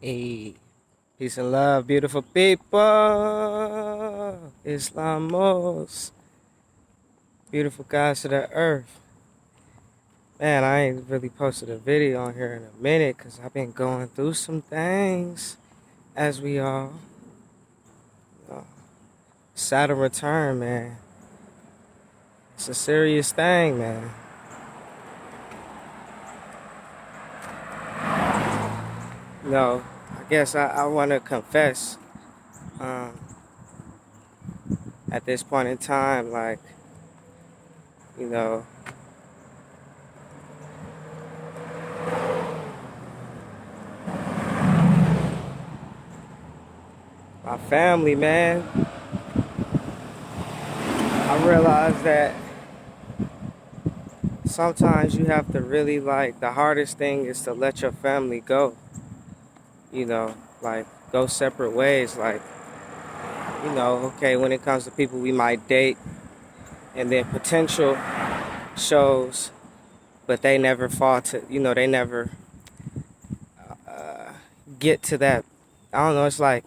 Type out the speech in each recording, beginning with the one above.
Hey, peace and love, beautiful people. Islamos, beautiful guys to the earth. Man, I ain't really posted a video on here in a minute because I've been going through some things, as we all. Uh, Saturn return, man. It's a serious thing, man. No, I guess I want to confess um, at this point in time, like, you know, my family, man. I realized that sometimes you have to really, like, the hardest thing is to let your family go, like go separate ways. Like, okay, when it comes to people we might date and then potential shows, but they never fall to, they never get to that. I don't know, it's like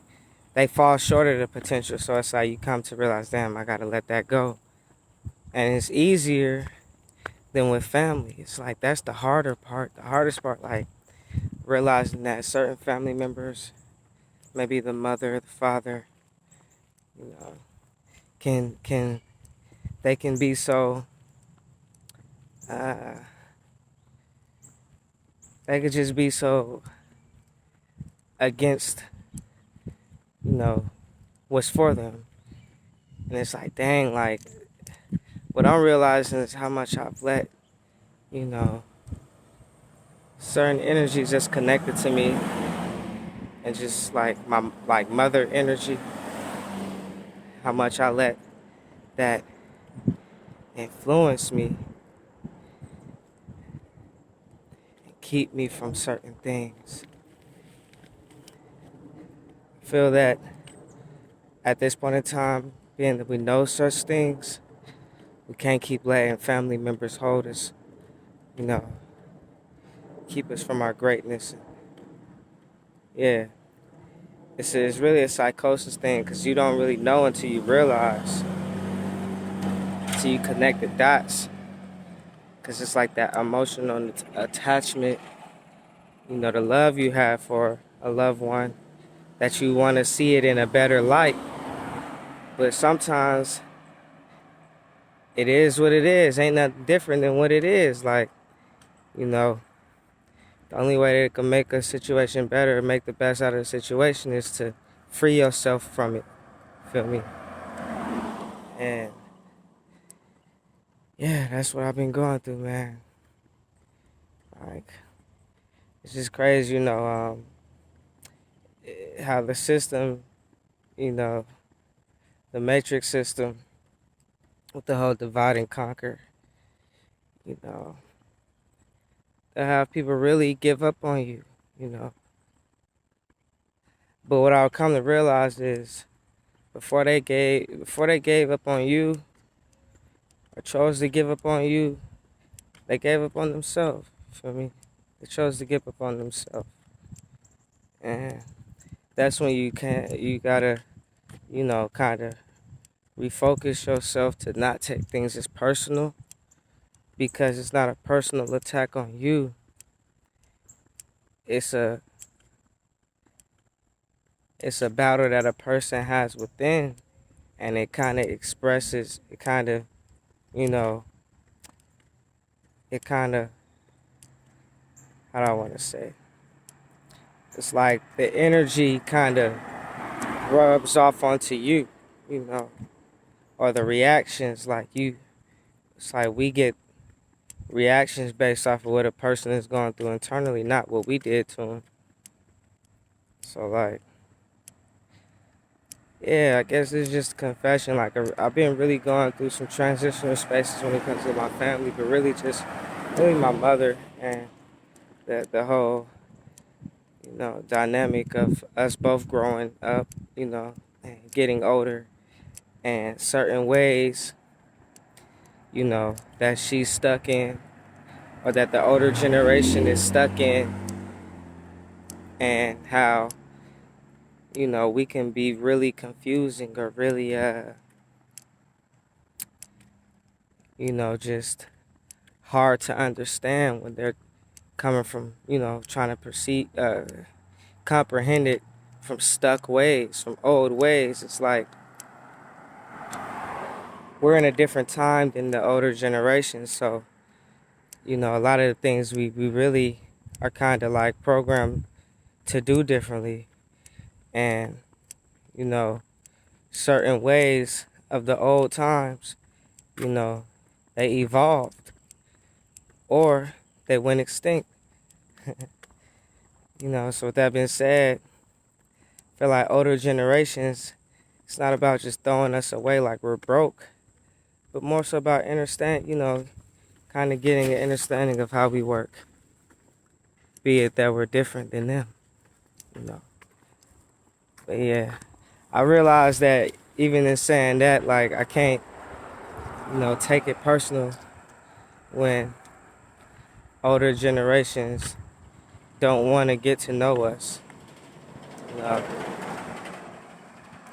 they fall short of the potential. So it's like you come to realize, damn, I gotta let that go. And it's easier than with family. It's like that's the harder part, the hardest part, like realizing that certain family members, maybe the mother, the father, you know, can they can be so uh, they could just be so against, you know, what's for them. And it's like, dang, like what I'm realizing is how much I've let, you know, certain energies just connected to me, and just like my like mother energy, how much I let that influence me and keep me from certain things. I feel that at this point in time, being that we know such things, we can't keep letting family members hold us, you know, keep us from our greatness. Yeah, it's really a psychosis thing because you don't really know until you realize, until you connect the dots. Because it's like that emotional attachment, the love you have for a loved one, that you want to see it in a better light. But sometimes it is what it is. Ain't nothing different than what it is. Like, you know, the only way that it can make a situation better, make the best out of the situation, is to free yourself from it. Feel me? And yeah, that's what I've been going through, man. Like, it's just crazy, how the system, you know, the matrix system, with the whole divide and conquer, you know, to have people really give up on you, you know. But what I'll come to realize is before they gave up on you or chose to give up on you, they gave up on themselves. Feel me? They chose to give up on themselves. And that's when you gotta, kinda refocus yourself to not take things as personal, because it's not a personal attack on you. It's a it's a battle that a person has within, and it kind of expresses, it kind of, you know, it kind of, how do I want to say? It's like the energy kind of rubs off onto you, you know, or the reactions, like it's like we get reactions based off of what a person is going through internally, not what we did to them. So, like, yeah, I guess it's just a confession. Like, I've been really going through some transitional spaces when it comes to my family, but really my mother, and the whole, dynamic of us both growing up, and getting older, and certain ways, that she's stuck in, or that the older generation is stuck in, and how, we can be really confusing or really, just hard to understand when they're coming from, trying to comprehend it from stuck ways, from old ways. It's like we're in a different time than the older generation. So, a lot of the things we really are kind of like programmed to do differently. And, you know, certain ways of the old times, they evolved or they went extinct. So with that being said, I feel like older generations, it's not about just throwing us away like we're broke, but more so about kind of getting an understanding of how we work, be it that we're different than them, you know. But yeah, I realize that even in saying that, like, I can't, take it personal when older generations don't want to get to know us. You know,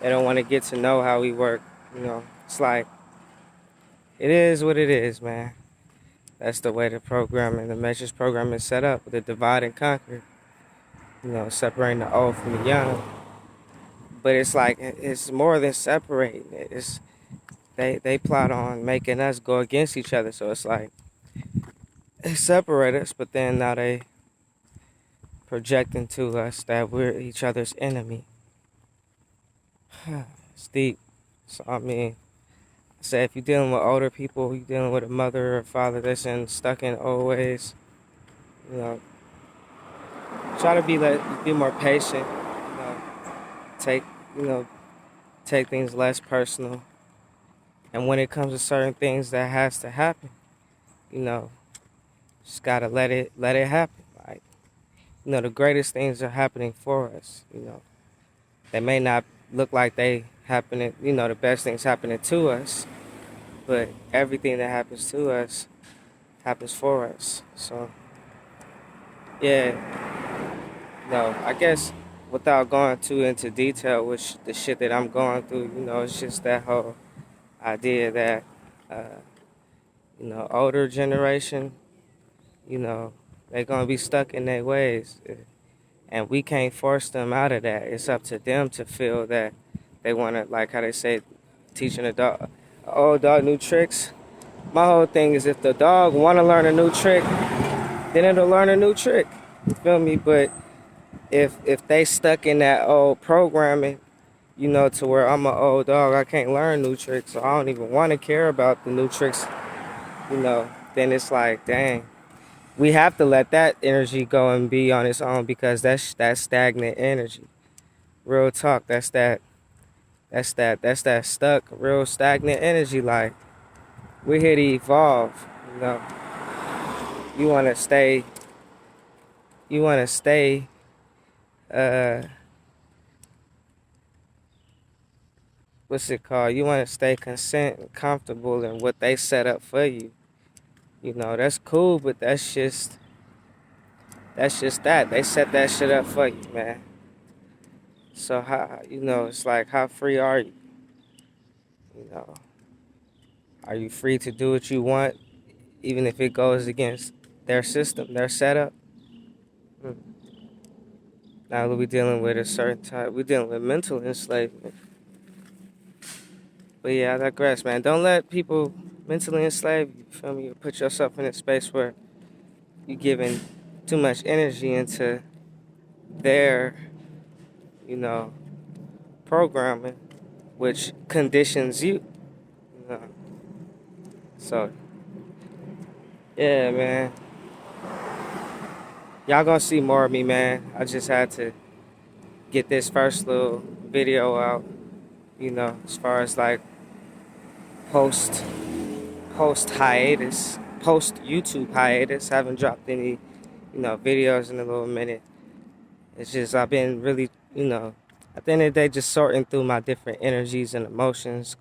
they don't want to get to know how we work. It's like, it is what it is, man. That's the way the matrix program is set up, with the divide and conquer, separating the old from the young. But it's like, it's more than separating it. They plot on making us go against each other. So it's like, they separate us, but then now they projecting to us that we're each other's enemy. It's deep. So I mean, say if you're dealing with older people, you're dealing with a mother or father that's stuck in old ways, you know, try to be more patient. Take take things less personal. And when it comes to certain things that has to happen, you know, just gotta let it happen. Like, the greatest things are happening for us. They may not look like they happening. The best things happening to us, but everything that happens to us happens for us. So yeah, no, I guess without going too into detail with the shit that I'm going through, it's just that whole idea that, older generation, they're gonna be stuck in their ways, and we can't force them out of that. It's up to them to feel that they want to, like how they say, teaching a old dog new tricks. My whole thing is, if the dog want to learn a new trick, then it'll learn a new trick. You feel me? But if they stuck in that old programming, to where I'm an old dog, I can't learn new tricks, so I don't even want to care about the new tricks, then it's like, dang, we have to let that energy go and be on its own, because that's stagnant energy. Real talk, that's that stuck, real stagnant energy. Like, we're here to evolve. You want to stay. You want to stay. What's it called? You want to stay content and comfortable in what they set up for you. That's cool, but that's just that. They set that shit up for you, man. So how, it's like, how free are you? Are you free to do what you want, even if it goes against their system, their setup? Hmm. Now we're dealing with a certain type. We're dealing with mental enslavement. But yeah, I digress, man. Don't let people mentally enslave you. Feel me? You put yourself in a space where you're giving too much energy into their, you know, programming, which conditions you. You know? So yeah, man. Y'all gonna see more of me, man. I just had to get this first little video out. As far as like post hiatus, post YouTube hiatus. Haven't dropped any, videos in a little minute. It's just I've been really, at the end of the day, just sorting through my different energies and emotions.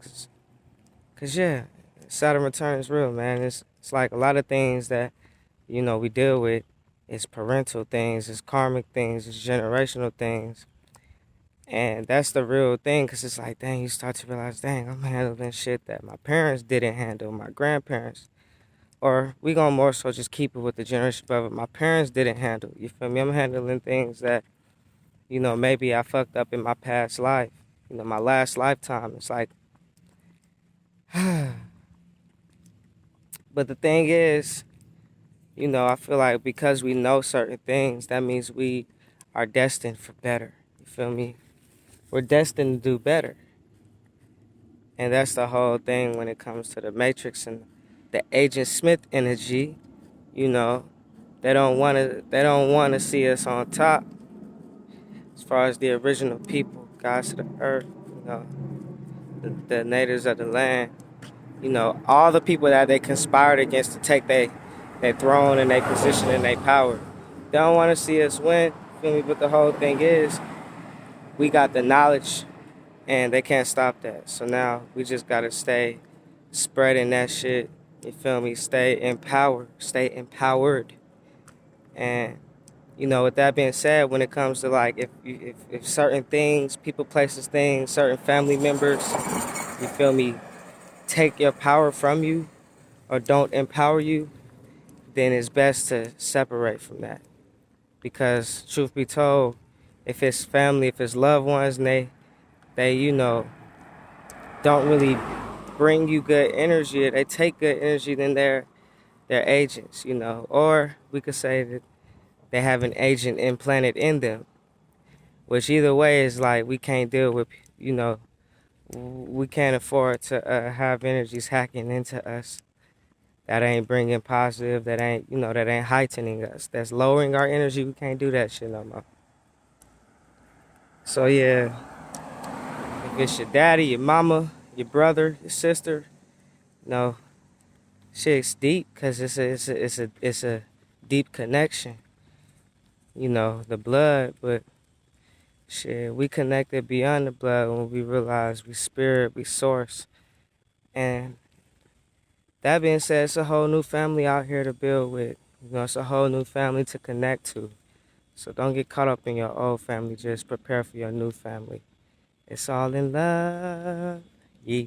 Cause yeah, Saturn return is real, man. It's like a lot of things that, we deal with. it's parental things, it's karmic things, it's generational things. And that's the real thing, because it's like, dang, you start to realize, dang, I'm handling shit that my parents didn't handle, my grandparents. Or we gonna more so just keep it with the generation above it. My parents didn't handle. You feel me? I'm handling things that, maybe I fucked up in my past life. My last lifetime. It's like, but the thing is, I feel like because we know certain things, that means we are destined for better. You feel me? We're destined to do better. And that's the whole thing when it comes to the Matrix and the Agent Smith energy. You know, they don't want to see us on top as far as the original people, gods of the earth, the natives of the land. All the people that they conspired against to take their throne and their position and their power. They don't want to see us win. Feel me? But the whole thing is, we got the knowledge, and they can't stop that. So now we just gotta stay spreading that shit. You feel me? Stay empowered. Stay empowered. And with that being said, when it comes to like if certain things, people, places, things, certain family members, you feel me, take your power from you or don't empower you, then it's best to separate from that. Because truth be told, if it's family, if it's loved ones, and they don't really bring you good energy, or they take good energy, then they're agents, Or we could say that they have an agent implanted in them. Which either way is like we can't deal with, we can't afford to have energies hacking into us that ain't bringing positive, that ain't heightening us, that's lowering our energy. We can't do that shit no more. So yeah, if it's your daddy, your mama, your brother, your sister, no, shit's deep because it's a deep connection. The blood, but shit, we connected beyond the blood when we realize we spirit, we source. And that being said, it's a whole new family out here to build with. It's a whole new family to connect to. So don't get caught up in your old family. Just prepare for your new family. It's all in love. Yeah.